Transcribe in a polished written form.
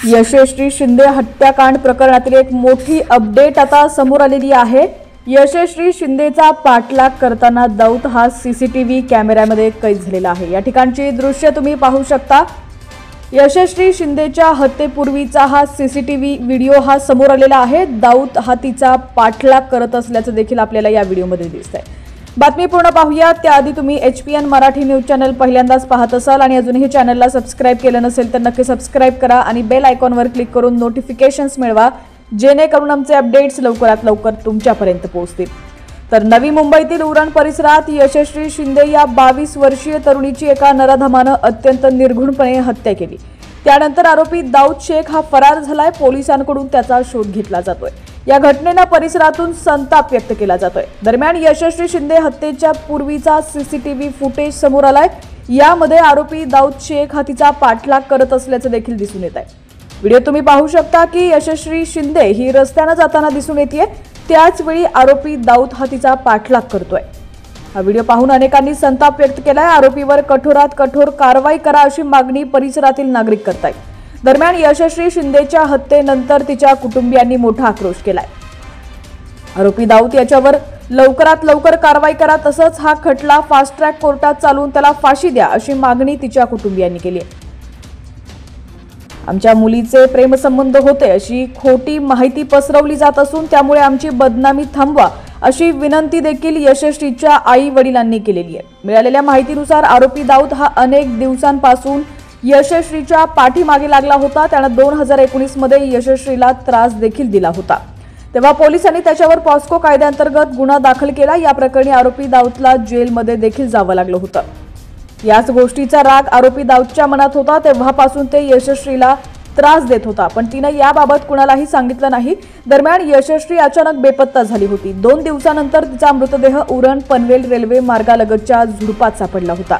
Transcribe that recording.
यशस्वी शिंदे हत्याकांड प्रकरणातील एक मोठी अपडेट आता समोर आलेली आहे। यशस्वी शिंदेचा पाठलाग करताना दाऊद हा सीसीटीव्ही कॅमेऱ्यामध्ये कैद झालेला आहे। या ठिकाणची दृश्य तुम्ही पाहू शकता। यशस्वी शिंदेच्या हत्येपूर्वीचा हा सीसीटीव्ही व्हिडिओ हा समोर आलेला आहे। दाऊद हा तिचा पाठलाग करत असल्याचं देखील आपल्याला या व्हिडिओमध्ये दिसतंय। बातमी पूर्ण पाहूया त्याआधी तुम्ही HPN मराठी न्यूज चॅनल पहिल्यांदाच पाहत असाल आणि अजूनही चॅनलला सबस्क्राइब केलं नसेल तर नक्की सबस्क्राइब करा आणि बेल आयकॉनवर क्लिक करून नोटिफिकेशन्स मिळवा, जेणेकरून आमचे अपडेट्स लवकरात लवकर तुमच्यापर्यंत पोहोचतील। तर नवी मुंबईतील उरण परिसरात यशस्वी शिंदे या 22 वर्षीय तरुणीची एका नराधमानं अत्यंत निर्घृणपणे हत्या केली। त्यानंतर आरोपी दाऊद शेख हा फरार झालाय। पोलिसांकडून त्याचा शोध घेतला जातोय। या घटनेनं परिसरातून संताप व्यक्त केला जातोय। दरम्यान यशस्वी शिंदे हत्येच्या पूर्वीचा सीसीटीव्ही फुटेज समोर आलाय। यामध्ये आरोपी दाऊद शेख हा तिचा पाठलाग करत असल्याचं देखील दिसून येत आहे। व्हिडिओ तुम्ही पाहू शकता की यशस्वी शिंदे ही रस्त्याने जाताना दिसून येते। त्याच वेळी आरोपी दाऊद हा तिचा पाठलाग करतोय। हा व्हिडिओ पाहून अनेकांनी संताप व्यक्त केलाय। आरोपीवर कठोरात कठोर कारवाई करा अशी मागणी परिसरातील नागरिक करतायत। दरम्यान यशस्वी शिंदेच्या हत्येनंतर तिच्या कुटुंबियांनी मोठा आक्रोश केलाय। आरोपी दाऊद याच्यावर लवकरात लवकर कारवाई करा, तसंच हा खटला फास्ट ट्रॅक कोर्टात चालवून त्याला फाशी द्या अशी मागणी तिच्या कुटुंबियांनी केली आहे। आमच्या मुलीचे प्रेमसंबंध होते अशी खोटी माहिती पसरवली जात असून त्यामुळे आमची बदनामी थांबवा अशी विनंती देखील यशस्वीच्या आई वडिलांनी केलेली आहे। मिळालेल्या माहितीनुसार आरोपी दाऊद हा अनेक दिवसांपासून यशस्वीच्या पाठीमागे लागला होता। त्यानं 2019 मध्ये यशस्वीला त्रास देखील दिला होता। तेव्हा पोलिसांनी त्याच्यावर पॉस्को कायद्याअंतर्गत गुन्हा दाखल केला। या प्रकरणी आरोपी दाऊदला जेलमध्ये देखील जावं लागलं होतं। याच गोष्टीचा राग आरोपी दाऊदच्या मनात होता। तेव्हापासून ते यशस्वीला त्रास देत होता, पण तिनं याबाबत कुणालाही सांगितलं नाही। दरम्यान यशस्वी अचानक बेपत्ता झाली होती। 2 दिवसानंतर तिचा मृतदेह उरण पनवेल रेल्वे मार्गालगतच्या झुडपात सापडला होता।